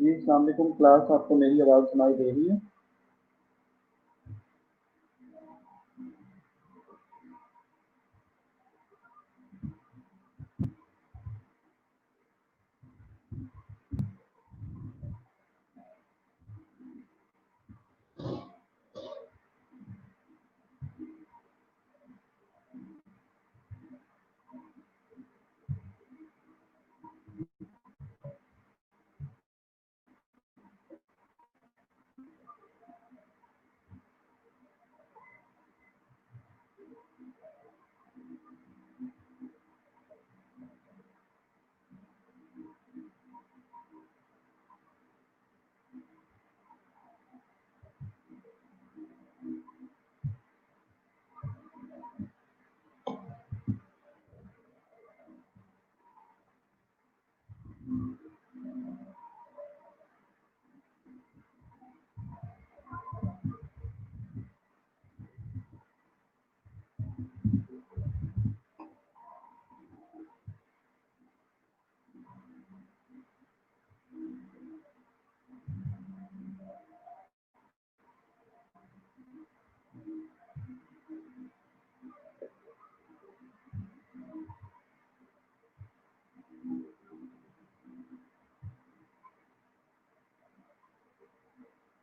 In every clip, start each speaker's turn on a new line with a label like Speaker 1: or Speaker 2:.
Speaker 1: जी, अस्सलाम वालेकुम क्लास, आपको मेरी आवाज़ सुनाई दे रही है?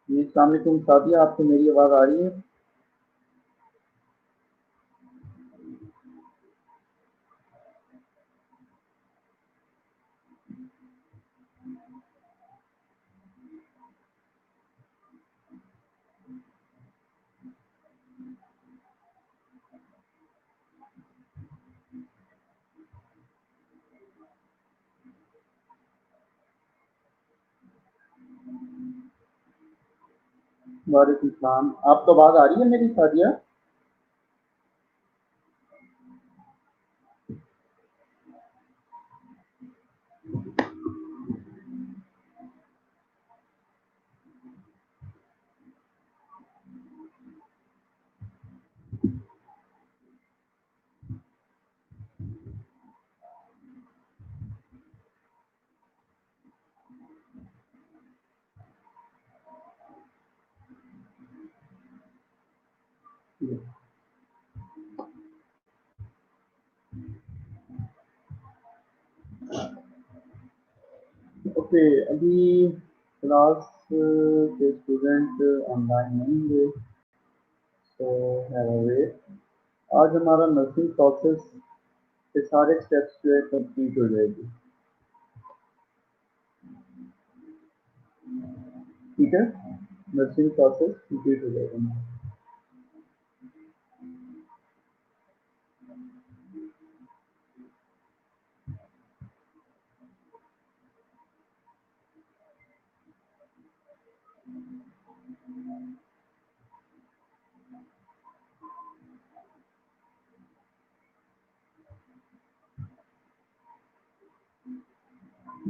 Speaker 1: जी, अस्सलाम वालेकुम सादिया, आपको मेरी आवाज़ आ रही है? वालेकुम सलाम, आपको आवाज़ आ रही है मेरी सादिया? ओके, अभी क्लास के स्टूडेंट ऑनलाइन नहीं हुए, तो हैव अ वेट। आज हमारा नर्सिंग प्रोसेस के सारे स्टेप्स जो है कंप्लीट हो जाएगी, ठीक है? नर्सिंग प्रोसेस कंप्लीट हो जाएगा।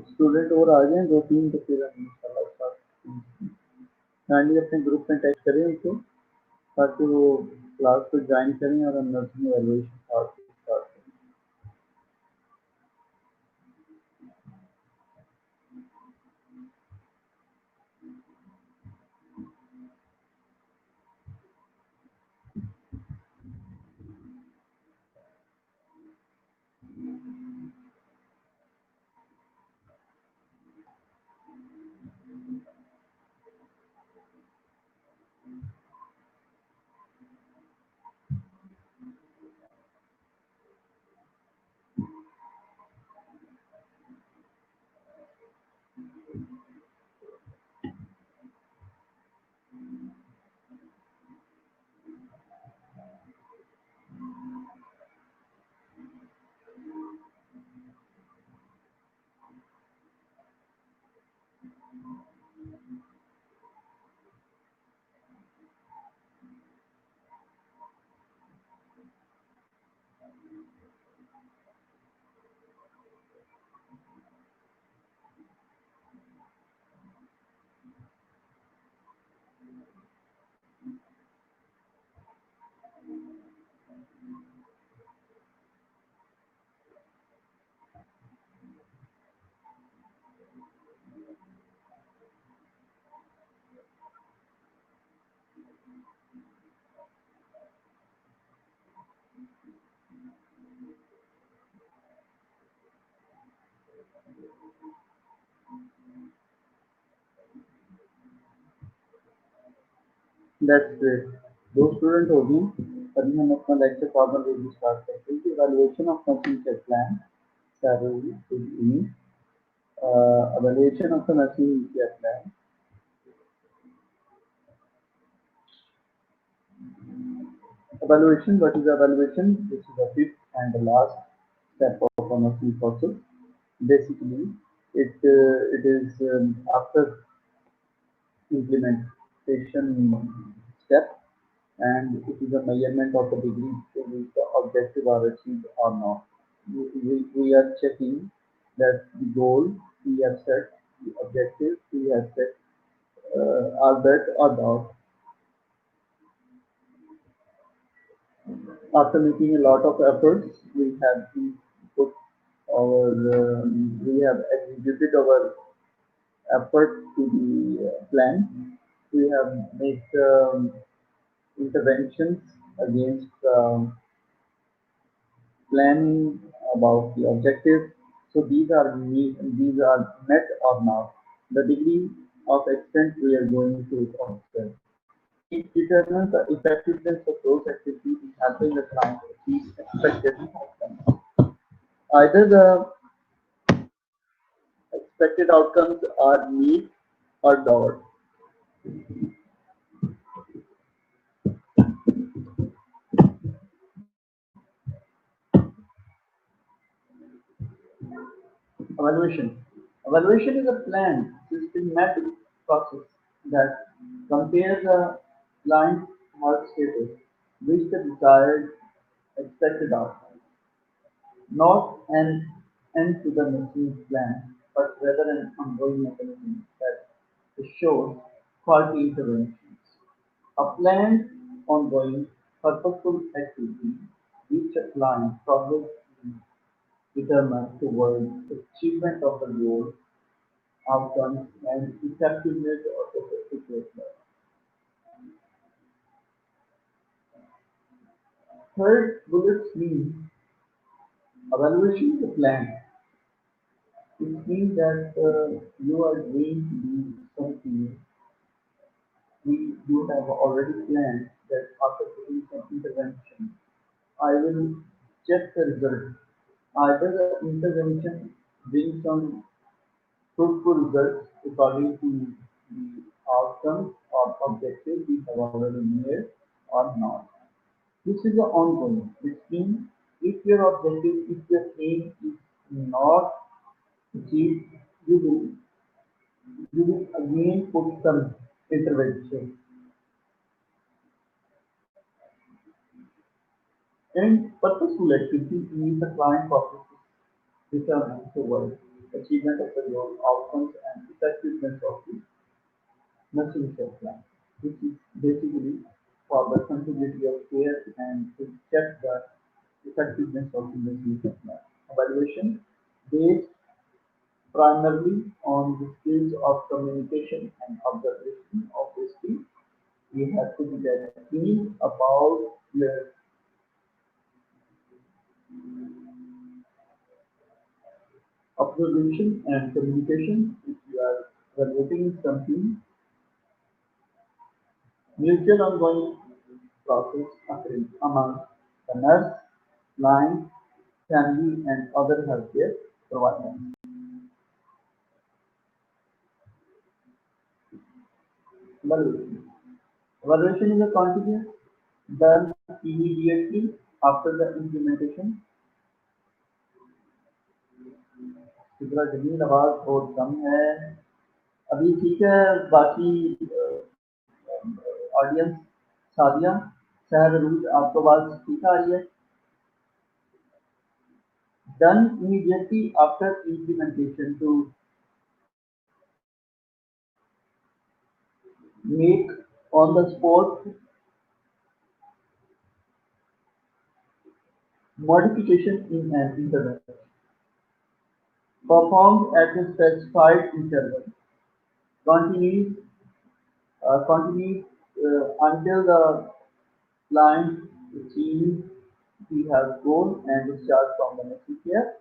Speaker 1: स्टूडेंट और आ जाएं, 2-3 तो फिर हम इंशाल्लाह स्टार्ट। काइंडली अपने ग्रुप में टैग करें उनको, ताकि वो क्लास को ज्वाइन करें और हम नर्सिंग एवैल्यूएशन स्टार्ट करें। That's great. दो स्टूडेंट हो गए। अभी हम अपना लेक्चर फॉर्मल रिव्यू स्टार्ट करते हैं। Evaluation of nursing care plan, salary, evaluation of the nursing care plan. Evaluation, what is evaluation? This is the fifth and the last step of a nursing process. Basically, it is after implementation step, and it is a measurement of the degree to which the objective are achieved or not. We are checking that the goal we have set, the objective we have set, are met or not. After making a lot of efforts, we have put we have executed our effort to the plan. We have made interventions against planning about the objective. So these are met or not. The degree of extent we are going to observe. It determines the effectiveness of those activities in helping the client achieve expected outcomes. Either the expected outcomes are met or not. Evaluation. Evaluation is a planned, systematic process that compares a client's health status with the desired expected outcome. Not an end to the nursing plan, but rather an ongoing mechanism that assures quality interventions. A planned, ongoing, purposeful activity which a client progress is determined towards achievement of the goal, outcomes, and effectiveness of the particular plan. Third bullet means evaluation the plan. It means that you are going to do something you have already planned that after doing some intervention, I will check the result. Either the intervention brings some fruitful results according to the outcomes or objectives we have already made or not. This is the ongoing. Which means if your objective, if your aim is not achieved, you will you will again put some intervention. And purposeful activity means the client purpose is determined towards achievement of the goal, outcomes, and effectiveness of the nursing care plan, which is basically for the continuity of care and to check the effectiveness of the nursing care plan. Evaluation based primarily on the skills of communication and observation. Obviously, we have to be that keen about your observation and communication. If you are evaluating something, mutual ongoing process occurring among the nurse, client, family, and other healthcare providers. Evaluation. Evaluation is a continuous done immediately after the implementation. दूसरा जमीन आवाज बहुत कम है। अभी ठीक है। बाकी audience Sadia शहर रूज आपको आवाज ठीक आ रही है। Done immediately after implementation to make on the spot modification in an interval performed at a specified interval continues until the client achieves the health goal and discharge from the nursing care.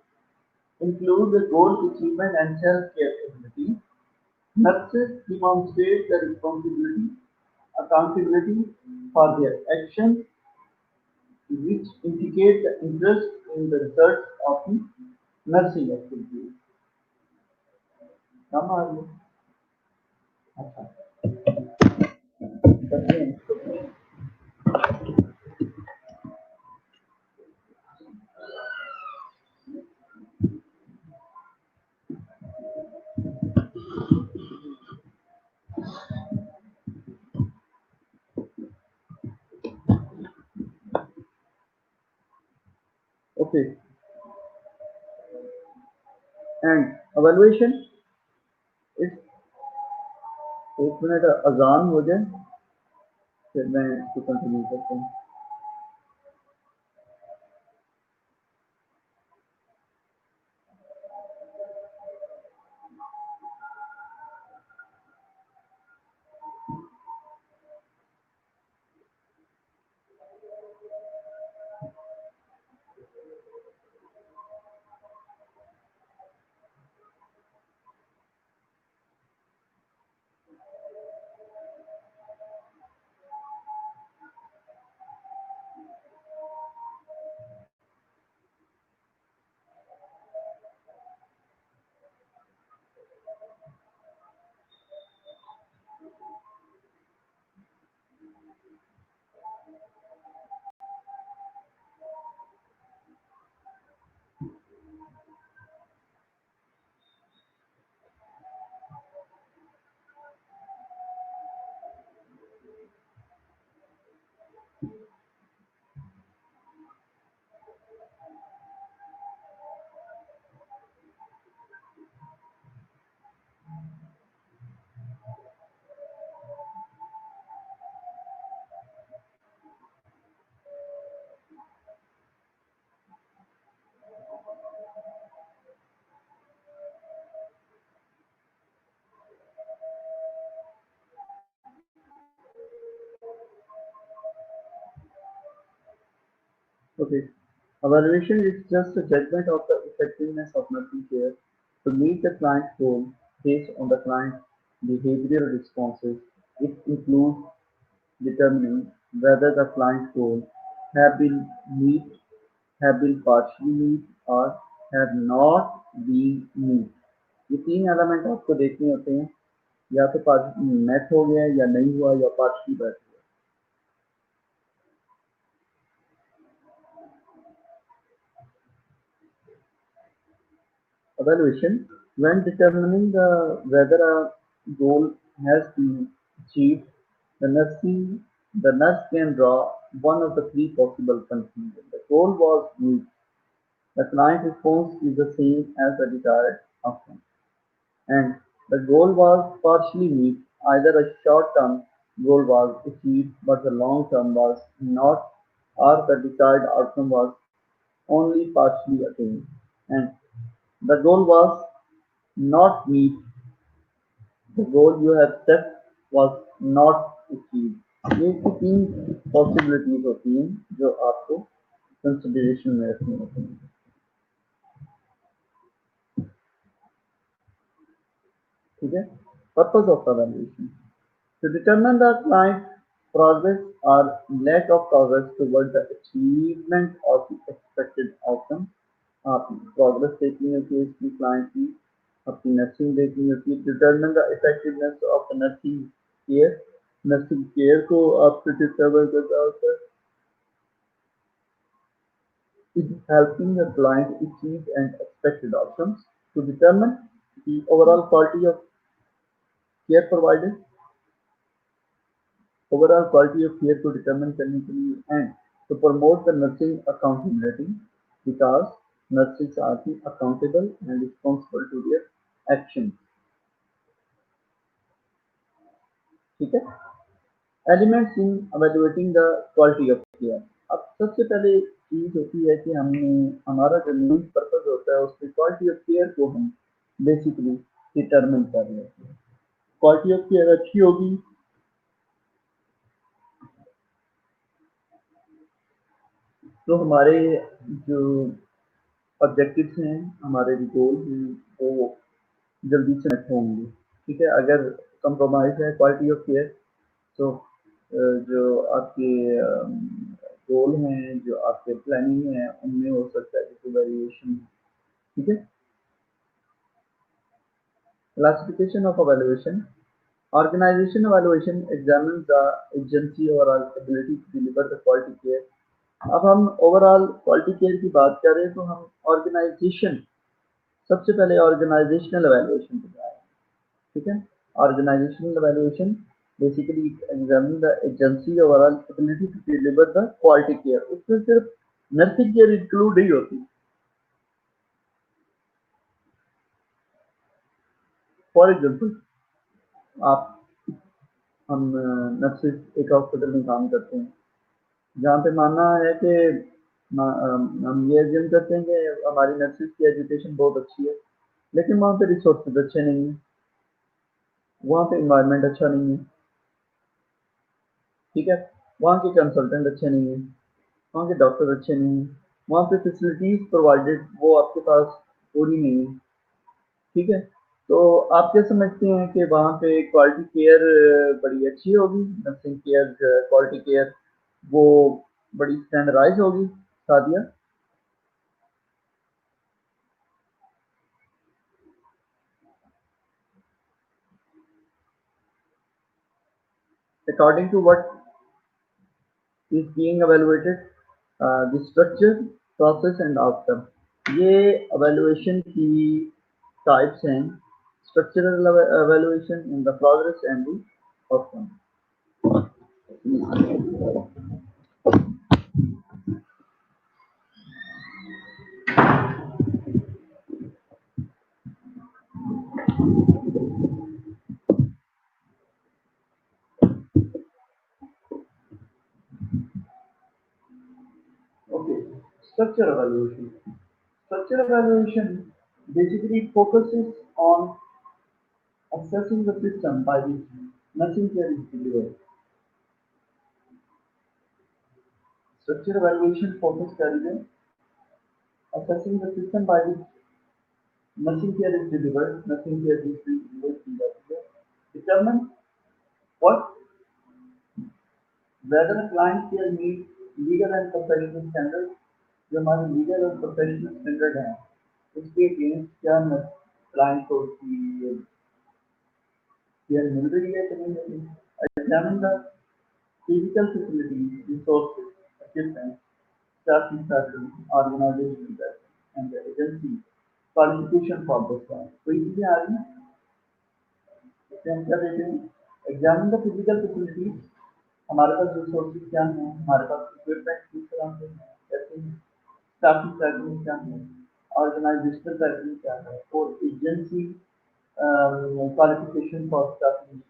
Speaker 1: Include the goal achievement and self-care ability. Nurses demonstrate the responsibility accountability for their actions, which indicate the interest in the results of the nursing activities. Come on. अच्छा, करते हैं। Okay, and evaluation is एक minute अजान हो जाए फिर मैं इसको कंटिन्यू करता हूँ. Okay. Evaluation is just a judgment of the effectiveness of nursing care to meet the client's goal based on the client's behavioral responses. It includes determining whether the client's goals have been met, have been partially met, or have not been met. ये तीन element आपको देखने होते हैं, या तो math हो गया या नहीं हुआ या पार्शली बैठ गया. Evaluation: when determining whether a goal has been achieved, the nurse can draw one of the three possible conclusions. The goal was met. The client response is the same as the desired outcome. And the goal was partially met. Either a short-term goal was achieved but the long-term was not, or the desired outcome was only partially attained. And the goal was not meet, the goal you have set was not achieved. ये की तीन possibilities होती हैं जो आपको consideration में रखनी होती हैं. ठीक है. Purpose of evaluation to determine the client's progress or lack of progress toward the achievement of the expected outcome. आपकी प्रोग्रेस देखनी होती है इसकी क्लाइंट की, अपनी नर्सिंग देखनी होती है. Determine the effectiveness of the nursing care को आपको डिटरमिन करना होता है. It is helping the client achieve and expected outcomes to determine the overall quality of care provided, overall quality of care to determine करने के लिए and to promote the nursing accountability because nurses are accountable and responsible to their actions. ठीक है. Elements in evaluating the quality of care. अब सबसे पहले चीज होती है कि हमने हमारा जो मेन पर्पज होता है उसकी क्वालिटी ऑफ केयर को हम बेसिकली डिटरमिन कर लेते हैं. क्वालिटी ऑफ केयर अच्छी होगी तो हमारे जो ऑब्जेक्टिव्स हैं, हमारे जो गोल हैं वो जल्दी से मेट होंगे. ठीक है. अगर कंप्रोमाइज है क्वालिटी ऑफ केयर तो जो आपके गोल हैं, जो आपके प्लानिंग है, उनमें हो सकता है कि वेरिएशन। ठीक है। Classification of evaluation. Organization evaluation examines the agency overall ability to deliver the quality care. अब हम ओवरऑल क्वालिटी केयर की बात करें तो हम ऑर्गेनाइजेशन, सबसे पहले ऑर्गेनाइजेशनल एवेल्युएशन पे जाए। ठीक है। Organisational evaluation basically examine the agency overall ability to deliver the quality care. उसमें सिर्फ नर्सिंग केयर इंक्लूड नहीं होती। फॉर एग्जाम्पल, आप हम नर्सिस एक हॉस्पिटल में काम करते हैं, जहाँ पे मानना है कि हम ये एज्यूम करते हैं कि हमारी नर्सिस की एजुकेशन बहुत अच्छी है, लेकिन वहाँ पे रिसोर्सेज अच्छे नहीं हैं, वहाँ पे इन्वायरमेंट अच्छा नहीं है। ठीक है। वहाँ के कंसल्टेंट अच्छे नहीं हैं, वहाँ के डॉक्टर अच्छे नहीं हैं, वहाँ पे फैसिलिटीज प्रोवाइडेड वो आपके पास पूरी नहीं है। ठीक है। तो आप क्या समझते हैं कि वहाँ पे क्वालिटी केयर बड़ी अच्छी होगी, नर्सिंग केयर क्वालिटी केयर वो बड़ी स्टैंडर्डाइज होगी? Sadia? According to what is being evaluated, the structure, process and outcome. ये evaluation की types हैं: structural evaluation in the progress and the outcome. Okay, structure evaluation. Structure evaluation basically focuses on assessing the system by which nursing care is delivered. Structure evaluation focus करेंगे assessing the system by which nursing care is delivered, nursing care is delivered, determine what whether a client care meets legal and professional standards, जो हमारे legal और professional standard हैं, उसके against क्या client को उसकी care मिल रही है कि नहीं मिल रही है। Examine the physical facilities, resources, equipment, staffing pattern, organizational pattern, and the agency qualification for the staff। तो ये चीजें आ रही हैं। इससे हम क्या देते हैं? एग्जामिन द फिजिकल फैसिलिटीज, हमारे पास रिसोर्सेज क्या हैं, हमारे पास इक्विपमेंट किस तरह से हैं, कैसे हैं, स्टाफिंग पैटर्न क्या है, ऑर्गेनाइजेशनल पैटर्न क्या है, और agency qualification for staffing।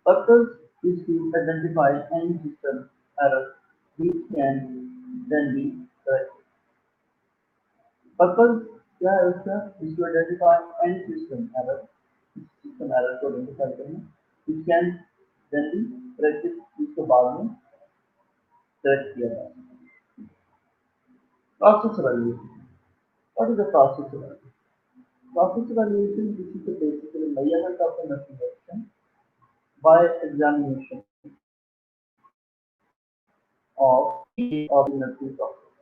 Speaker 1: Purpose is to identify any system error which can then be corrected। Purpose क्या है उसका? is to identify any system error को identify करना which can then be corrected, जिसको बाद में correct किया जाए। Process evaluation. What is the process evaluation? Process evaluation is basically measurement of the nursing action by examination of the nursing process।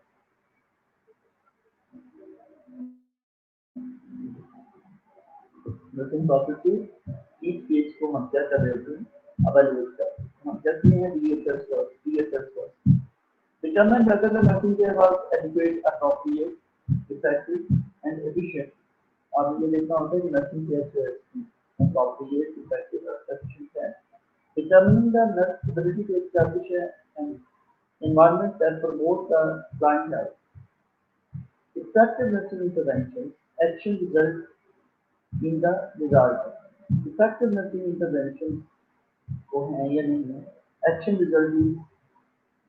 Speaker 1: Nursing process के each case को हम क्या कर रहे होते हैं? evaluate कर रहे हैं। हम क्या किए हैं? DSS first determine whether the nursing care was adequate, appropriate, effective and efficient। और ये देखना होता है कि नर्सिंग केयर जो है appropriate, effective और efficient है। Determining the nurse ability to establish an environment that promotes the client health। Effective nursing intervention action result in the result। Effective nursing intervention को है या नहीं है, action result in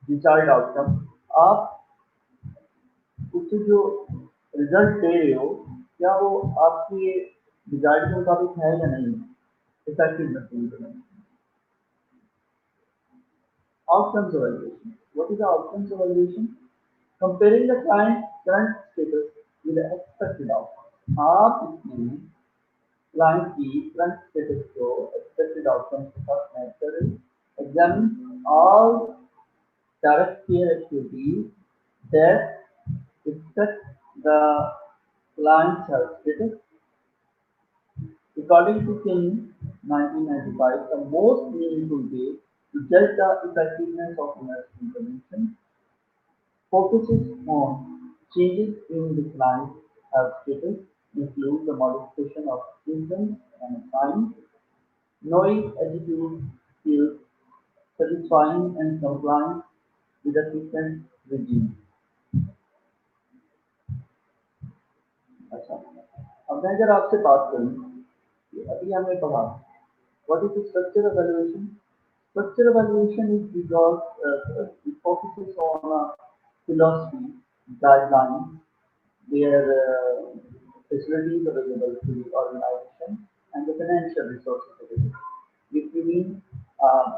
Speaker 1: desired outcome। आप उससे जो रिजल्ट दे रहे हो, क्या वो आपके डिजायर के मुताबिक है या नहीं है? Effective nursing intervention. Outcomes evaluation. What is the outcomes evaluation? Comparing the client's current status with the expected outcome। आप इसमें क्लाइंट की करंट स्टेटस को एक्सपेक्टेड आउटकम के साथ मैच करें examine all direct care activities that affect the client's health status. According to King 1995, the most meaningful way to judge the effectiveness of nurse intervention focuses on changes in the client's health status, include the modification of symptoms and signs, knowing attitude, skills, satisfying and compliance with the treatment regime. अच्छा, अब मैं अगर आपसे बात करूं कि अभी हमने पढ़ा what is the structure evaluation? Structure evaluation is because it focuses on a philosophy, guidelines, their facilities available to the organization, and the financial resources available. If you mean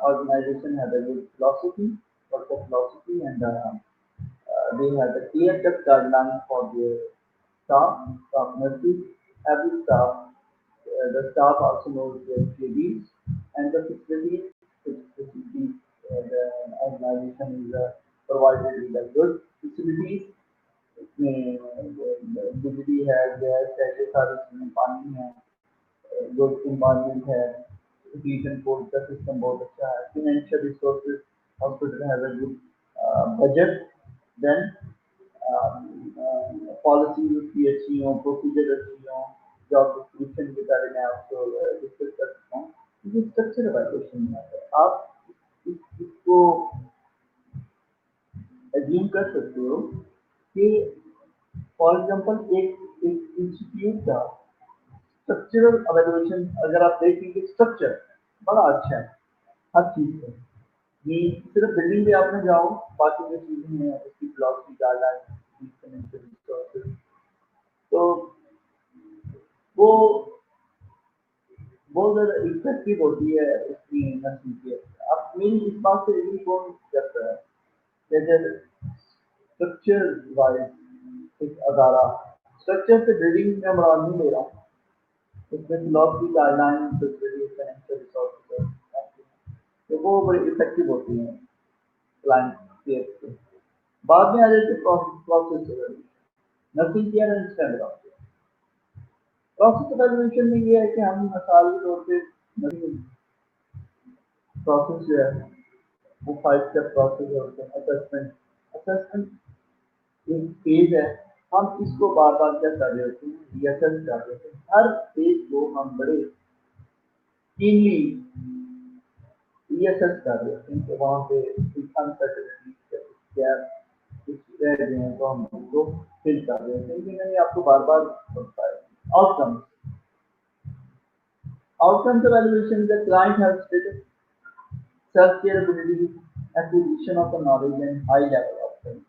Speaker 1: organization has a good philosophy, what's the philosophy, and they have a clear-cut guidelines for their staff nurses, every staff. The staff also knows their duties and the facilities the organization is provided with the good facilities. इसमें बिजली है, gas है, ये सारी चीज़ें, पानी है, good environment है, हीट एंड कोल्ड का सिस्टम बहुत अच्छा है, financial resources, hospital has a good budget, then policy उसकी अच्छी हो, प्रोसीजर अच्छी हो, जॉब डिस्क्रिप्शन के बारे में आपको डिस्कस कर सकता हूँ। ये स्ट्रक्चर एवेल्युएशन में आता है। आप इसको एज्यूम कर सकते हो कि फॉर एग्जांपल एक इंस्टीट्यूट का स्ट्रक्चरल एवेल्युएशन अगर आप देखेंगे, स्ट्रक्चर बड़ा अच्छा है हर चीज़ का। ये सिर्फ बिल्डिंग पे आप ना जाओ, बाकी जो चीज़ें हैं उसकी फिलॉसफी गाइडलाइन, तो वो बहुत ज़्यादा इफेक्टिव होती है उसकी नर्सिंग केयर। आप मेरी इस बात से एग्री कौन करता है कि अगर स्ट्रक्चर वाइज एक अदारा, स्ट्रक्चर से बिल्डिंग में मुराद नहीं ले रहा हूँ, उसमें फिलॉसफी गाइडलाइन फाइनेंशियल रिसोर्सेज तो वो बड़ी इफेक्टिव होती हैं क्लाइंट केयर के। बाद में आ जाते process nursing care and standard of care. Process evaluation में ये है कि हम मिसाल के तौर पे नर्सिंग प्रोसेस जो है वो 5 स्टेप प्रोसेस होता है। असेसमेंट, असेसमेंट एक फेज है, हम इसको बार बार क्या कर रहे होते हैं, रीअसेस कर रहे होते हैं। हर फेज को हम बड़े कीनली रीअसेस कर रहे होते हैं कि वहाँ पे कुछ अनसर्टेनिटी क्या कुछ रह गए हैं तो हम उसको फिल कर रहे होते हैं। लेकिन मैंने आपको बार बार बताया outcome, outcomes evaluation is a client health status, self-care ability, acquisition of the knowledge and high level of training.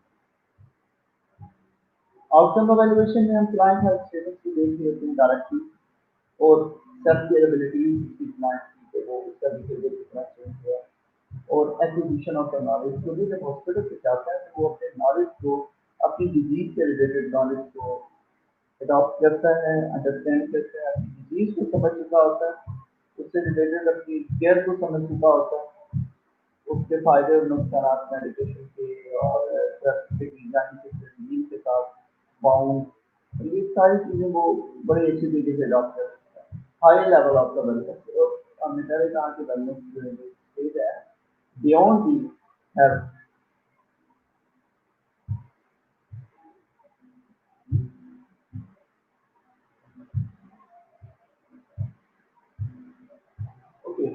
Speaker 1: Outcome evaluation में हम क्लाइंट हेल्थ स्टेटस को देख रहे होते हैं डायरेक्टली, और सेल्फ केयर एबिलिटी क्लाइंट की वो उसका बिहेवियर कितना चेंज हुआ, और एक्विजिशन ऑफ द नॉलेज, क्योंकि जब हॉस्पिटल से जाता है तो वो अपने नॉलेज को, अपनी डिजीज से रिलेटेड नॉलेज को अडॉप्ट करता है, अंडरस्टैंड करता है, अपनी डिजीज को समझ चुका होता है, उससे रिलेटेड अपनी केयर को समझ चुका होता है, उसके फायदे और नुकसान मेडिकेशन के और थेरेप्यूटिक डिजाइन के साथ बाउंड, ये सारी चीज़ें वो बड़े अच्छी तरीके से अडॉप्ट कर सकता है। High level of the wellness, और हमने पहले कहा कि वेलनेस जो है स्टेज है beyond the health. Okay,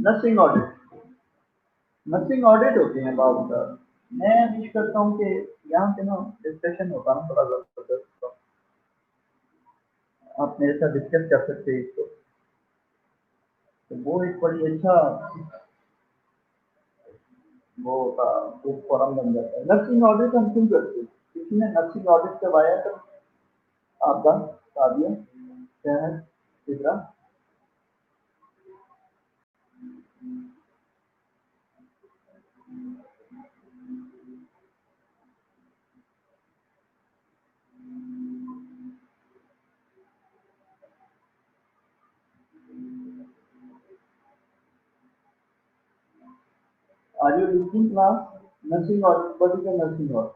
Speaker 1: nursing audit, nursing audit होते हैं बाद का। मैं विश करता हूँ कि यहाँ पे ना डिस्कशन होता ना थोड़ा ज़बरदस्त, तो आप मेरे साथ डिस्कस कर सकते हैं इसको, तो वो एक बड़ी अच्छा वो होता, एक फोरम बन जाता है। नर्सिंग ऑडिट हम क्यों करते हैं? किसी ने नर्सिंग ऑडिट करवाया तो आपका सादिया क्या है इधर। Are you listening, class? Nursing audit. What is a nursing audit?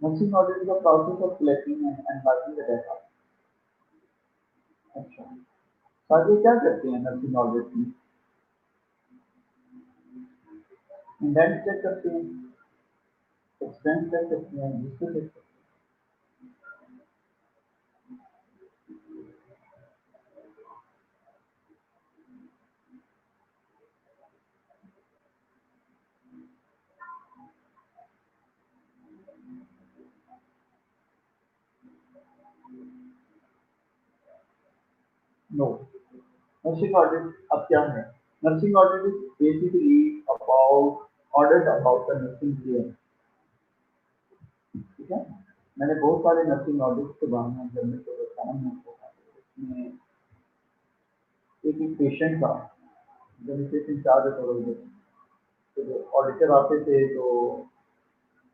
Speaker 1: Nursing audit is the process of collecting and analyzing the data. अच्छा, साथ क्या करते हैं नर्सिंग ऑडिट में? इंडेंट चेक करते हैं, एक्सपेंस चेक करते हैं, जिसको चेक करते हैं। नो, नर्सिंग ऑडिट अब क्या है? Nursing audit is basically about audit about the nursing care. ठीक है, मैंने बहुत सारे नर्सिंग ऑडिट के बारे में जब मैं तो बताया हूँ, उसमें एक एक पेशेंट का जब पेशेंट चार्ज करोगे तो जो ऑडिटर आते थे तो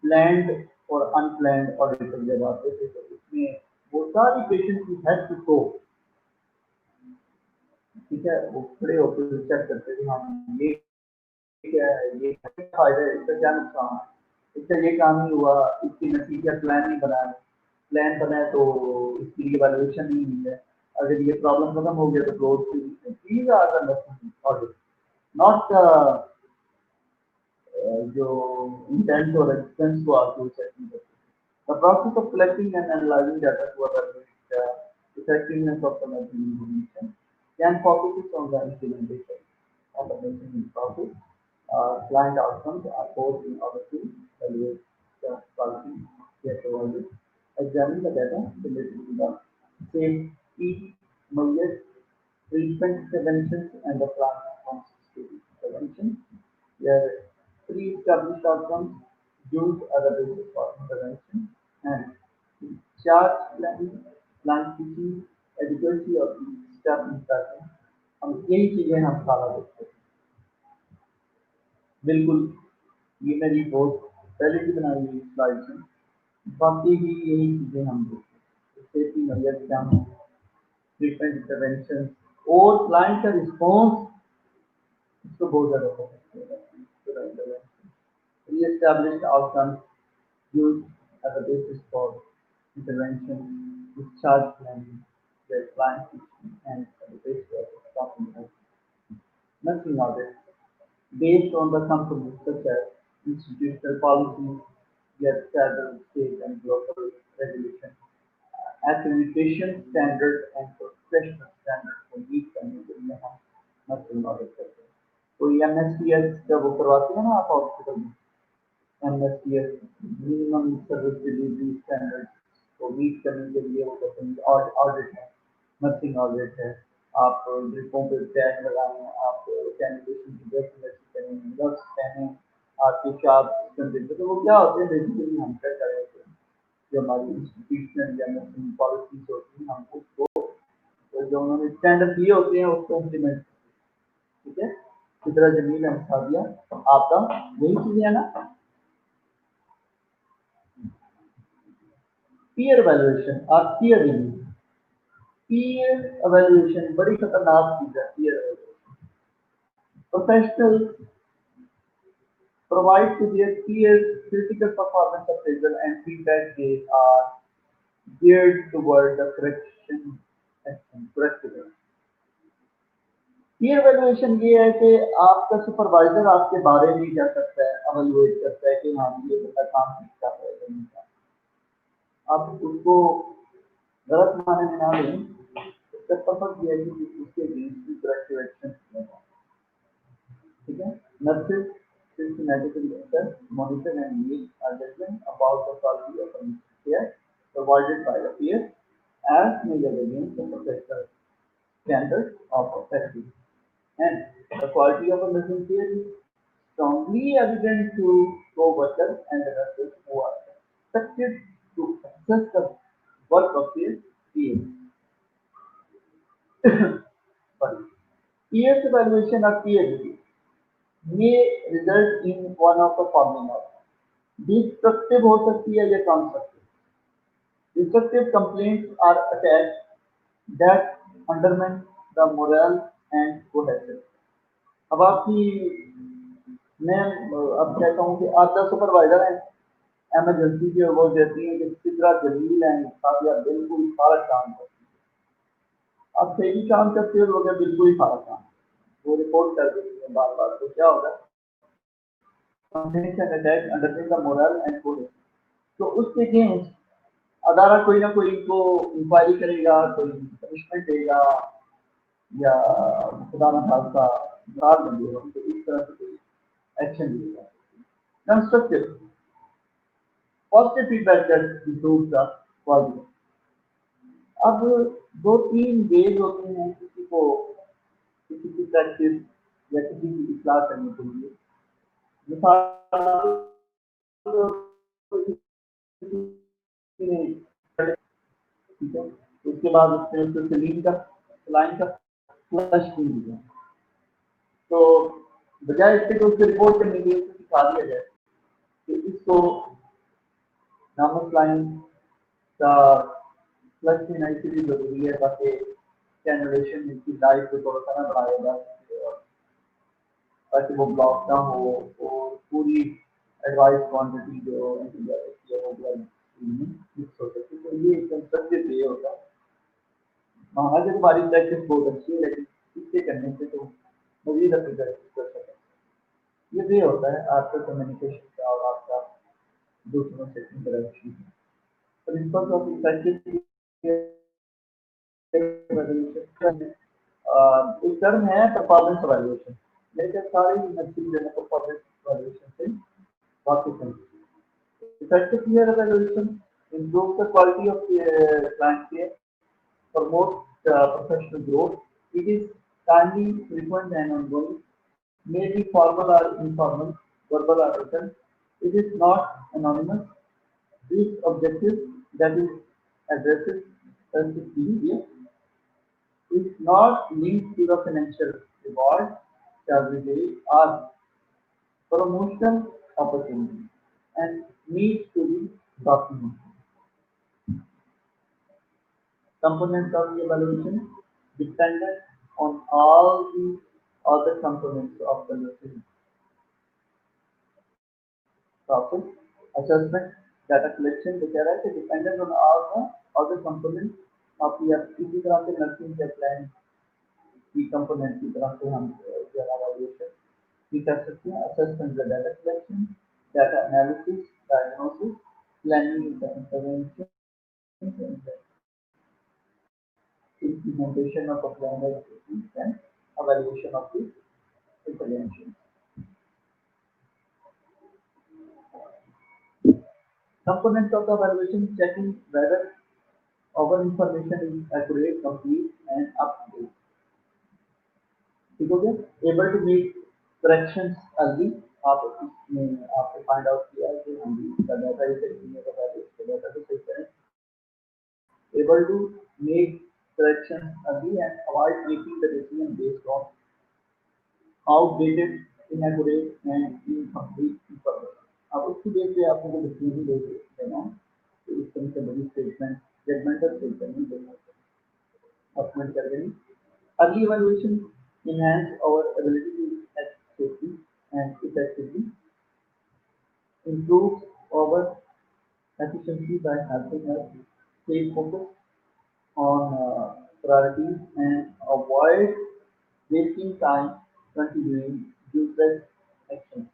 Speaker 1: प्लैंड और अनप्लैंड ऑडिटर जब आते थे तो उसमें वो सारी पेशेंट की हेड टू टो, ठीक है, वो खड़े होकर चेक करते थे, हाँ ये क्या है, ये क्या फायदा है, इसका क्या नुकसान है, इसका ये काम नहीं हुआ, इसकी नतीजा प्लान नहीं बनाया, प्लान बनाए तो इसकी इवैल्यूएशन नहीं हुई है, अगर ये प्रॉब्लम खत्म हो गया तो close. These are the audit, not जो इंटेंट और एक्सपेंस को आप चेक नहीं करते। The process of collecting and analyzing data to evaluate the effectiveness of the nursing information can focus on the implementation of the nursing process. Client outcomes are both in order to evaluate the quality care provided, examine the data related to the safety measures, treatment preventions, and the plan responses to prevention. Where pre-established outcomes used as a basis for intervention and charge planning, plan teaching, adequacy of the step in tracking, हम यही चीजें हम सारा देखते हैं। बिल्कुल, ये मेरी बहुत पहले की बनाई हुई स्लाइड है, बाकी भी यही चीजें हम देखते हैं, सेफ्टी मेजर क्या है, ट्रीटमेंट इंटरवेंशन और क्लाइंट का रिस्पॉन्स, इसको बहुत ज्यादा फोकस किया जाता है। Re-established outcomes used as a basis for intervention, discharge planning, their plan teaching, and the basis of stopping health. Nursing audit, based on the companies such as institutional policies, their federal, state, and local regulations, accreditation standards, and professional standards for each country में हम nursing audit करते हैं। तो MSTS जब वो करवाते हैं ना आप हॉस्पिटल में, MSTS minimum service delivery standard को मीट करने के लिए वो करते हैं, ऑडिट है, नर्सिंग ऑडिट है, आप ड्रिपों पे टैग लगाएं, आप सैनिटेशन की ड्रेस करें, ग्लव्स पहने, आपके शार्प सिस्टम देखते, तो वो क्या होते हैं बेसिकली हम चेक कर रहे होते हैं जो हमारी इंस्टीट्यूशनल या नर्सिंग पॉलिसीज होती हैं, हम उसको तो जो उन्होंने स्टैंडर्ड दिए होते हैं उसको इम्प्लीमेंट, ठीक है। इस तरह जमीन हम खा दिया आपका, यही चीजें है ना। पीयर एवेल्युएशन और पीयर रिव्यू, पीयर एवेल्युएशन बड़ी खतरनाक चीज है। Peer evaluation, professional provide to their peers critical performance appraisal and feedback they are geared toward the correction action, corrective action. Peer evaluation ये है कि आपका सुपरवाइजर आपके बारे में क्या करता है, एवेल्युएट करता है कि हाँ ये बंदा काम ठीक कर रहा है कि नहीं कर रहा। आप उसको गलत माने में ना लें, इसका पर्पस ये है कि उसके अगेंस्ट भी करेक्टिव एक्शन लेना, ठीक है। Nurses systematically assess, monitor, and make a judgment about the quality of care provided by the peer as measured against the professional standards of effective. And the quality of a nursing care is strongly evident to co-workers and the nurses who are expected to assess the work of their peers. Peers evaluation or peer review may result in one of the following outcomes. Destructive हो सकती है या constructive. Destructive complaints are attached that undermine the morale and cohesion. अब आपकी मैं अब कहता हूँ कि आधा सुपरवाइजर है एमरजेंसी की वो देती है कि कितना जलील है साहब यार बिल्कुल सारा काम करती है। अब सही काम करते हो लोग बिल्कुल ही सारा काम वो रिपोर्ट कर देती है बार बार तो क्या होगा complaints and attack undermine the morale and code तो उसके अगेंस्ट अदारा कोई ना कोई को इंक्वायरी करेगा कोई पनिशमेंट देगा या खुदा न खास्ता मार देंगे तो इस तरह से कोई एक्शन लिएगा constructive positive feedback that improves the quality अब दो तीन वेज होते हैं किसी को किसी की प्रैक्टिस या किसी की इस्लाह करने के लिए मिसाल ठीक है उसके बाद उसने उसको सलीम का लाइन का फ्लश भी दिया तो बजाय इसके तो उसको रिपोर्ट करने के लिए उसको सिखा दिया जाए कि इसको नामक लाइन का फ्लश देना इसलिए जरूरी है ताकि जनरेशन इसकी लाइफ को थोड़ा सा ना बढ़ाया जा सके और ताकि वो ब्लॉक ना हो और पूरी एडवाइस क्वांटिटी जो एंटीबायोटिक है वो ब्लड में मिक्स हो सके तो ये एक कंस्ट्रक्टिव वे होता है माना कि तुम्हारी प्रैक्टिस बहुत अच्छी है लेकिन इससे करने से तो मजीद अपनी प्रैक्टिस कर सकते ये वे होता है आपका कम्युनिकेशन का और आपका दूसरों से इंटरेक्शन प्रिंसिपल्स ऑफ इफेक्टिव एक टर्म है परफॉर्मेंस इवैल्यूएशन मेरे ख्याल सारे यूनिवर्सिटी जो है परफॉर्मेंस इवैल्यूएशन से वाकिफ हैं effective peer evaluation improves the quality of client care, promotes professional growth. It is timely, frequent, and ongoing. May be formal or informal, verbal or written. It is not anonymous. This objective that is addresses sensitive behavior is not linked to the financial reward, salary rate, or promotional opportunity, and needs to be documented. Components of the evaluation dependent on all the other components of the nursing process. Assessment, data collection, तो कह रहा है कि dependent on all the other components of the इसी तरह से nursing के plan की component की तरह से हम evaluation भी कर सकते हैं. Assessment the data collection, data analysis, diagnosis, planning the intervention, implementation of a plan and evaluation of the intervention. Components of the evaluation checking whether our information is accurate, complete, and up to date. ठीक हो गया able to make corrections early आप इसमें आपने find out किया है कि हम इसका डाटा ये सही नहीं है तो इसका डाटा को सही करें able to make corrections early and avoid making the decision based on outdated, inaccurate, and incomplete information. अब उसकी बेस पे आपको कोई डिसीजन ले देना है तो इस तरह से बड़ी स्टेटमेंट जजमेंटल स्टेटमेंट नहीं देना अपमेंट कर देनी early evaluation enhance our ability to act safely and effectively improve our efficiency by helping us stay focused on priorities and avoid wasting time continuing useless actions.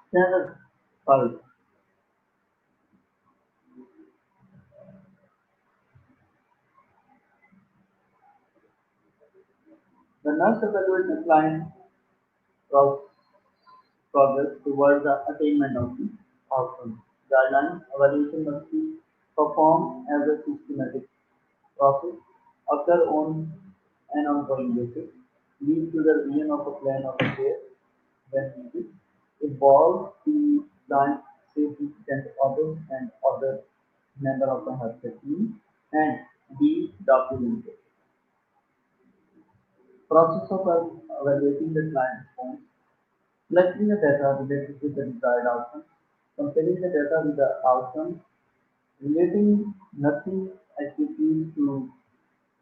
Speaker 1: Standard 5. The nurse evaluates the client pro- progress towards the attainment of the outcome. Guidelines evaluation must be performed as a systematic process, occur on an ongoing basis, lead to the revision of a plan of care when needed, involve the client significant others and other member of the healthcare team, and be documented. Process of evaluating the client response, collecting the data related to the desired outcome, comparing the data with the outcomes, relating nothing activities to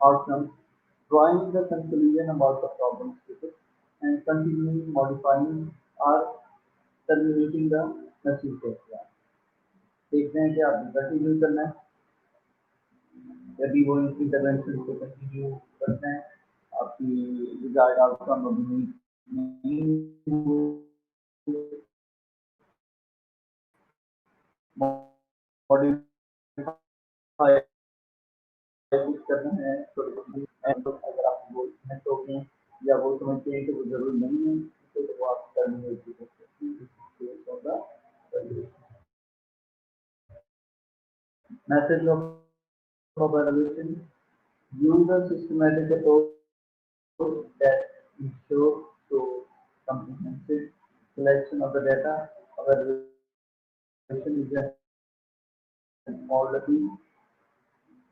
Speaker 1: outcomes, drawing the conclusion about the problem status, and continuing modifying or terminating the message data. देखते हैं कि आपने continue करना है यदि वो intervention को continue करना है आपकी डिजायर्ड आउटकम अभी नहीं मॉडिफाई करना है तो अगर आप वो इन्वेंट हो गए या वो समझते हैं कि वो जरूरी नहीं है तो वो आप करने की कोशिश होगा message of evaluation use a systematic approach that ensures to comprehensive selection of the data evaluation is an orderly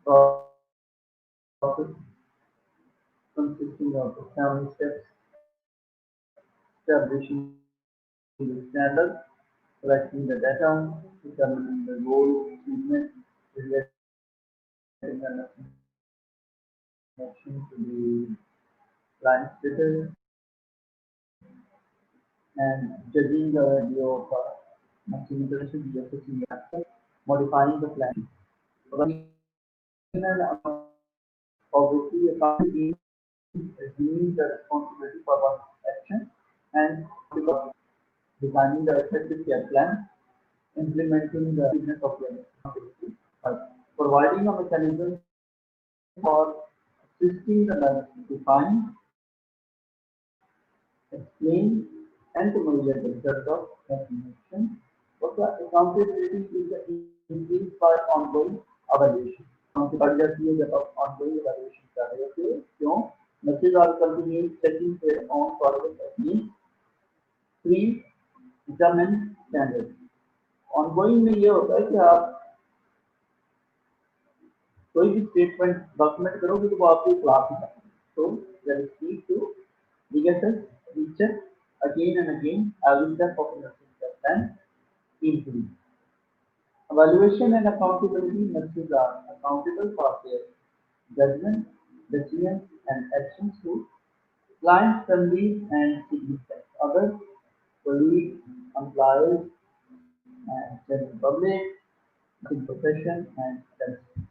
Speaker 1: process consisting of 7 steps establishing the standard, collecting the data, determining the goal achievement, relating the connection to the client status, and judging the value of maximization, justifying the action, modifying the plan. Obviously, accountability assuming the responsibility for one action and designing the effective care plan, implementing the business of the accountability, providing a mechanism for assisting the learner to define, explain, and to measure the result of implementation. But the accountability is increased by ongoing evaluation. हमसे बढ़ जाती है जब आप ongoing evaluation कर रहे होते हो क्यों मैसेज और continuous checking their own progress against predetermined standards. Ongoing में ये होता है कि आप कोई भी स्टेटमेंट डॉक्यूमेंट करोगे तो वो आपके खिलाफ ही है तो there is need to reassess, recheck again and again every step of the plan improve. Evaluation and accountability messages are accountable for their judgment, decisions, and actions to clients, families, and significant others, colleagues, employees, and general public, in profession, and industry.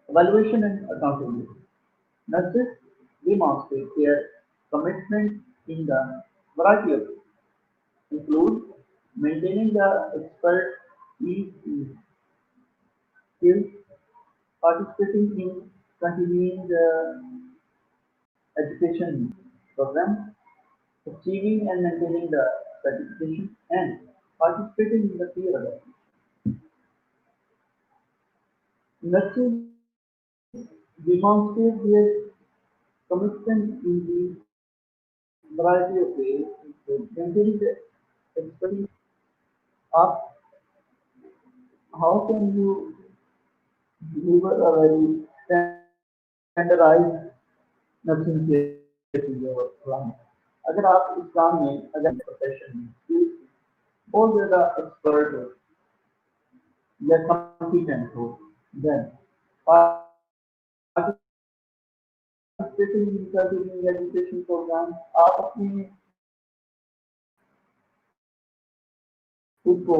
Speaker 1: Evaluation and accountability. Nurses demonstrate their commitment in the variety of ways, include maintaining the expertise in skills, participating in continuing the education program, achieving and maintaining the certification, and participating in the peer evaluation. Nurses demonstrate their commitment in the variety of ways, include maintaining the expertise. Ask how can you deliver a very standardized nursing के plan अगर आप इस काम में अगर profession में बहुत ज़्यादा एक्सपर्ट हो या कॉम्पिटेंट हो then participating in education program आप अपनी खुद को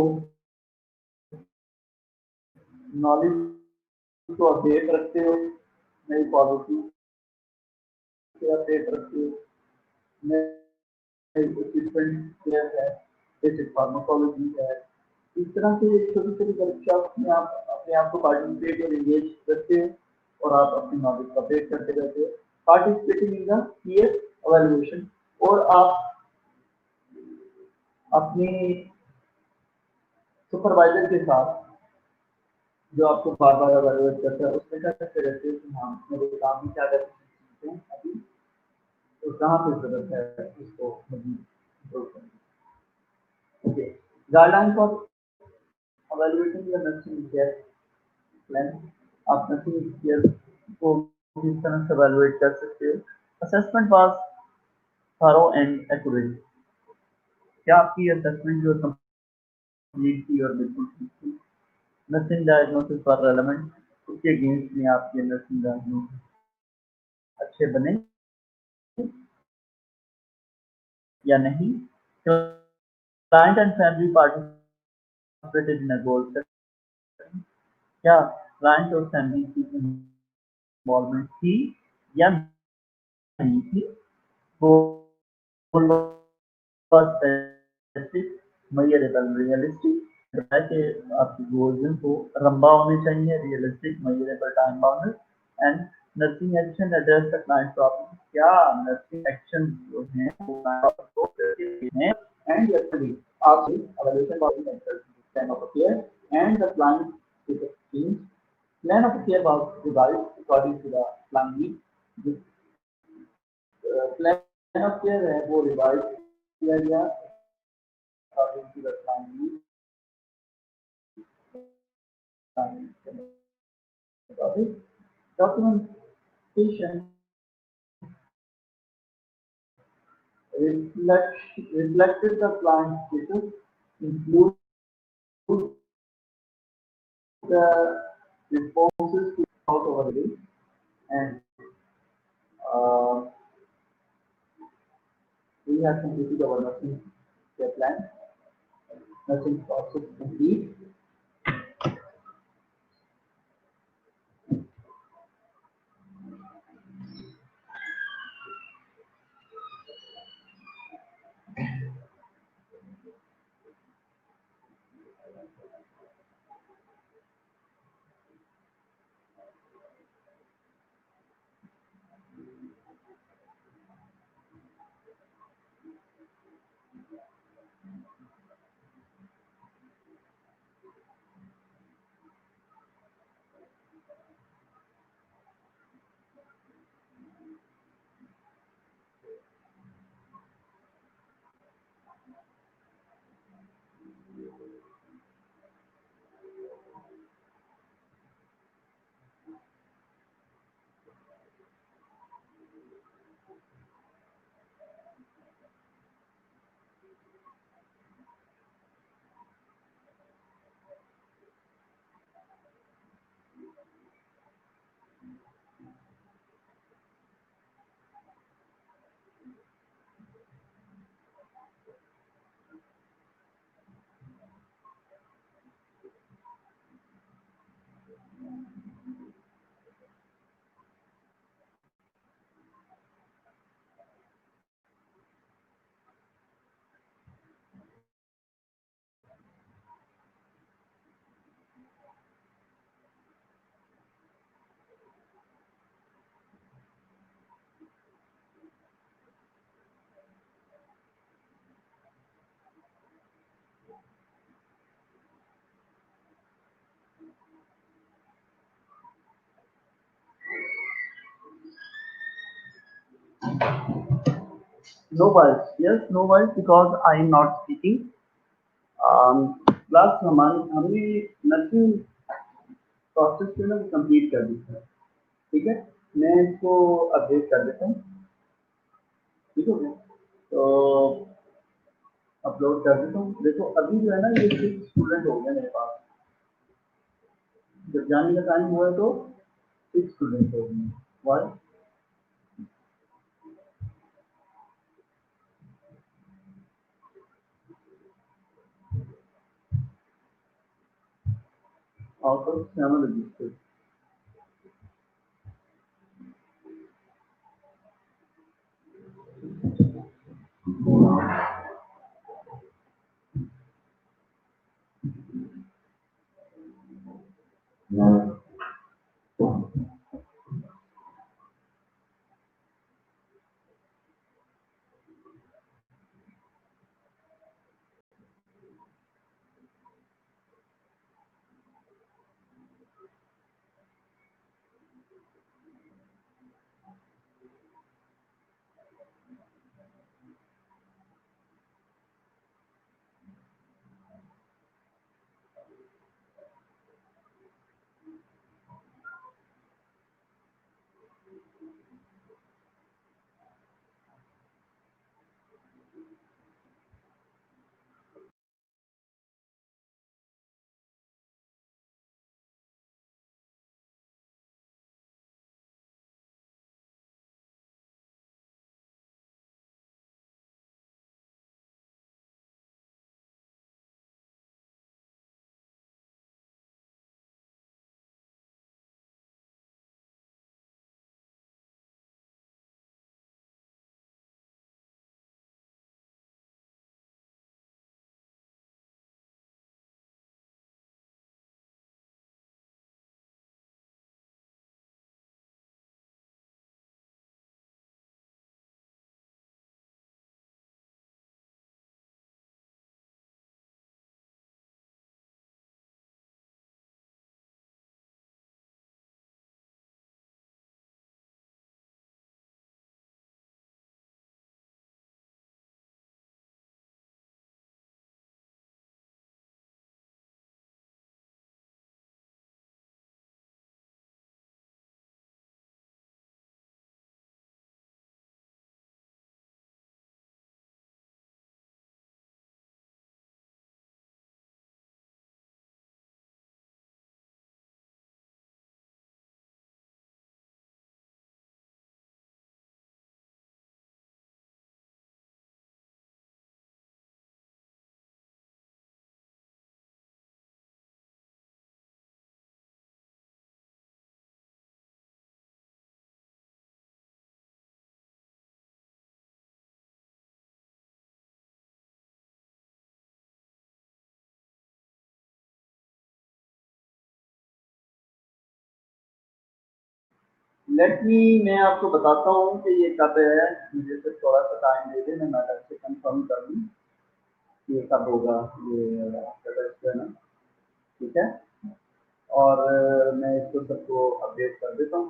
Speaker 1: नॉलेज को अपडेट रखते हो नई पॉलिसी से अपडेट रखते हो नए इक्विपमेंट क्या है बेसिक फार्माकोलॉजी है इस तरह से छोटी छोटी वर्कशॉप में आप अपने आप को पार्टिसिपेट और एंगेज करते हो और आप अपनी नॉलेज को अपडेट करते रहते हो participating in the peer evaluation और आप अपने सुपरवाइजर के साथ जो आपको बार बार एवेल्युएट करता है उसमें क्या करते रहते हो कि हाँ मेरे काम में क्या करते हैं अभी तो कहाँ पे जरूरत है इसको इम्प्रूव करने okay guideline for evaluating the nursing care plan आप nursing care को किस तरह से evaluate कर सकते हो Assessment was thorough and accurate. क्या आपकी assessment जो complete थी और बिल्कुल ठीक थी? Nursing diagnosis for relevant, उसके against में आपके nursing diagnosis अच्छे बने या नहीं? Client and family participated in a goal setting. क्या client और family की involvement थी या नहीं थी? Goal was specific, measurable, realistic. है कि आपकी गोल्स को लंबा होने चाहिए, realistic, measurable, time bounded and nursing action address the client problem. क्या नर्सिंग एक्शन जो हैं वो क्लाइंट को करके हैं एंड एक्चुअली आप evaluation about the plan of care and the client is changed. Plan of care was revised according to the plan need. This plan of care है वो revised किया गया according to the plan need. Documentation reflected the client status, include the responses to out over the day, and uh, we have completed our nursing care plan. Nursing process complete. No voice. Yes, no voice because I am not speaking. Plus हमारी हमने nursing process जो है ना complete कर दी है। ठीक है, मैं इसको अपडेट कर देता हूँ। ठीक हो गया, तो अपलोड कर देता हूँ। देखो अभी जो है ना ये 6 स्टूडेंट हो गए मेरे पास। जब जाने का टाइम हुआ है तो 6 स्टूडेंट हो गए। Why? Out of 7 registered. Let me, मैं आपको बताता हूँ कि ये कब है। मुझे सिर्फ थोड़ा सा टाइम दे दें, मैं मैडम से कंफर्म कर लूँ ये कब होगा, ये आपका टेस्ट है ना। ठीक है, और मैं इसको सबको अपडेट कर देता हूँ।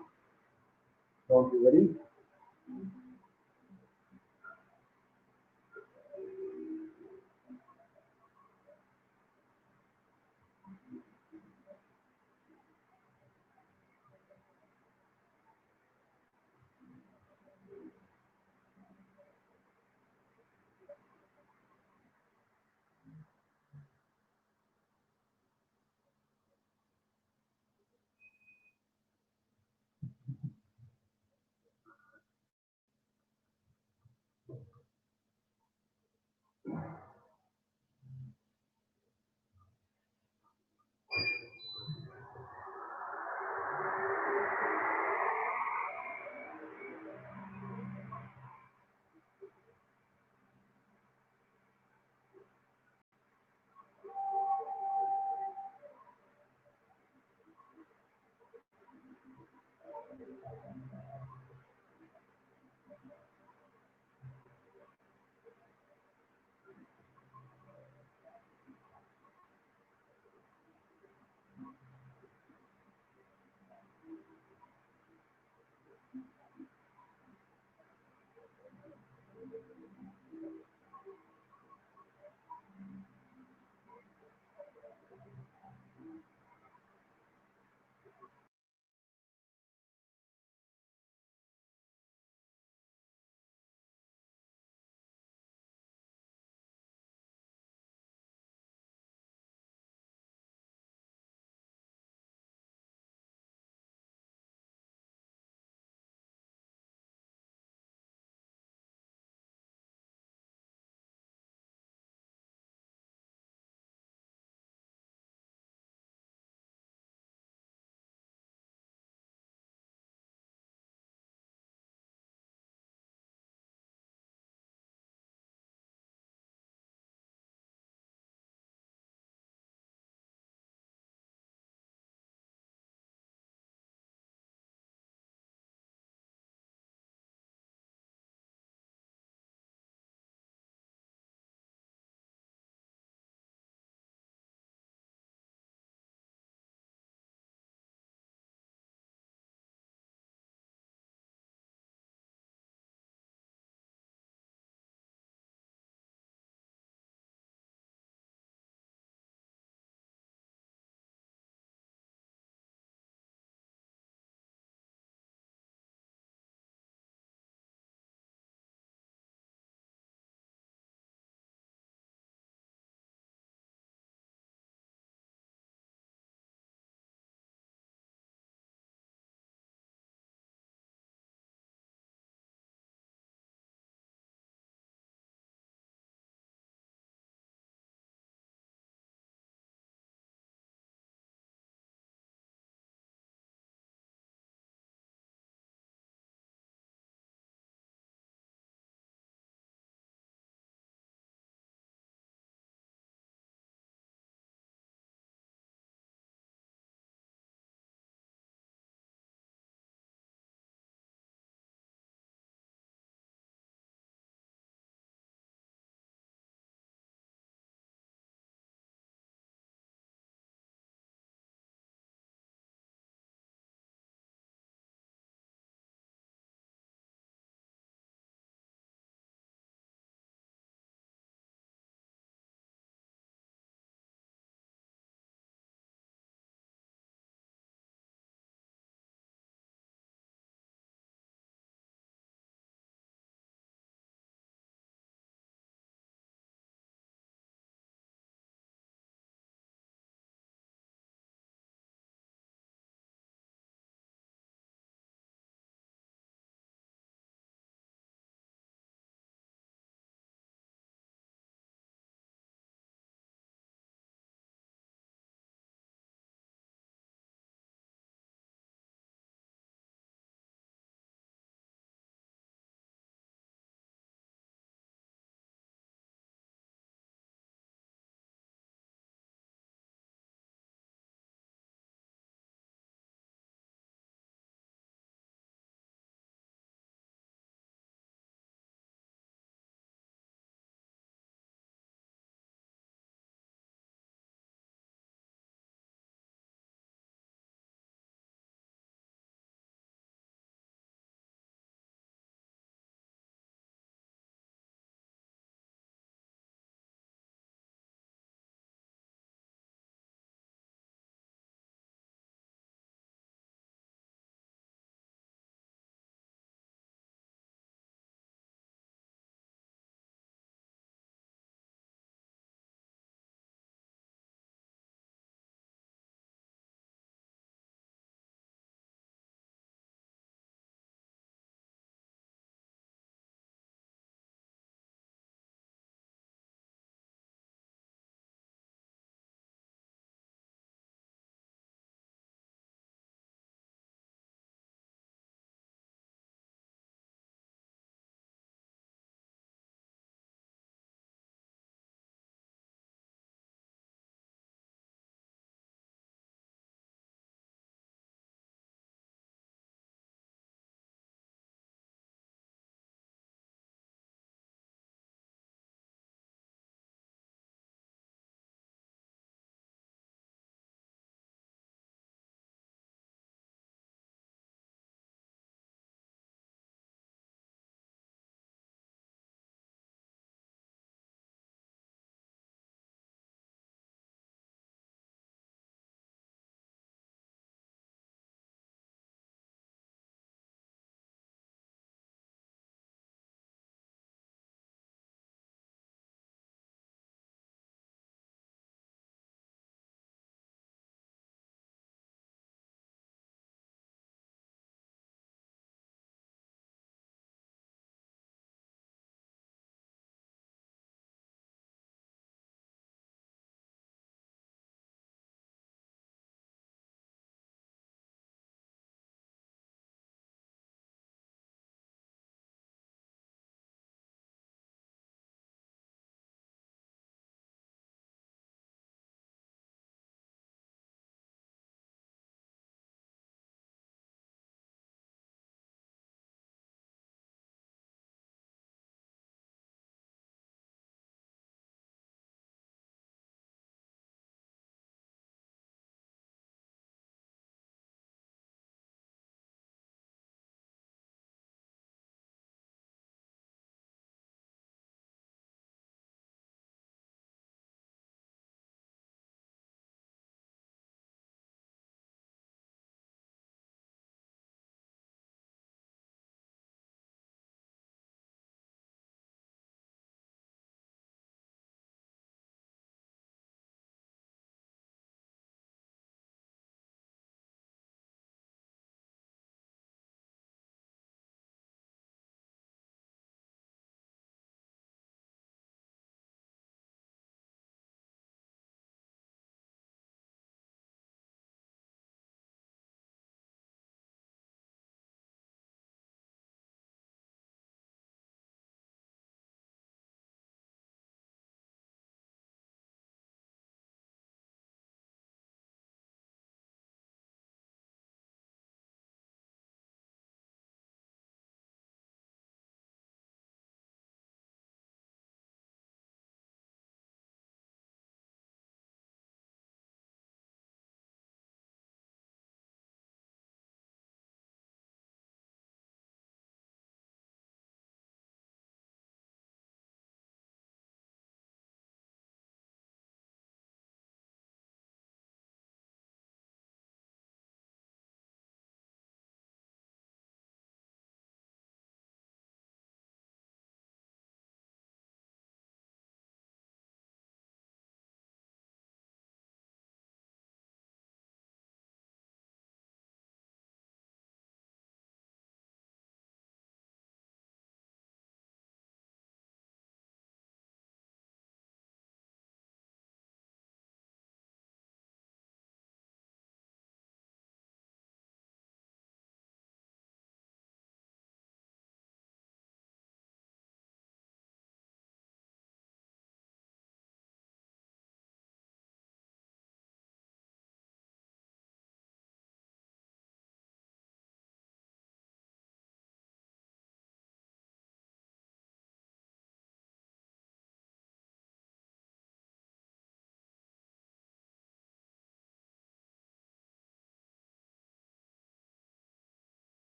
Speaker 1: Don't you worry.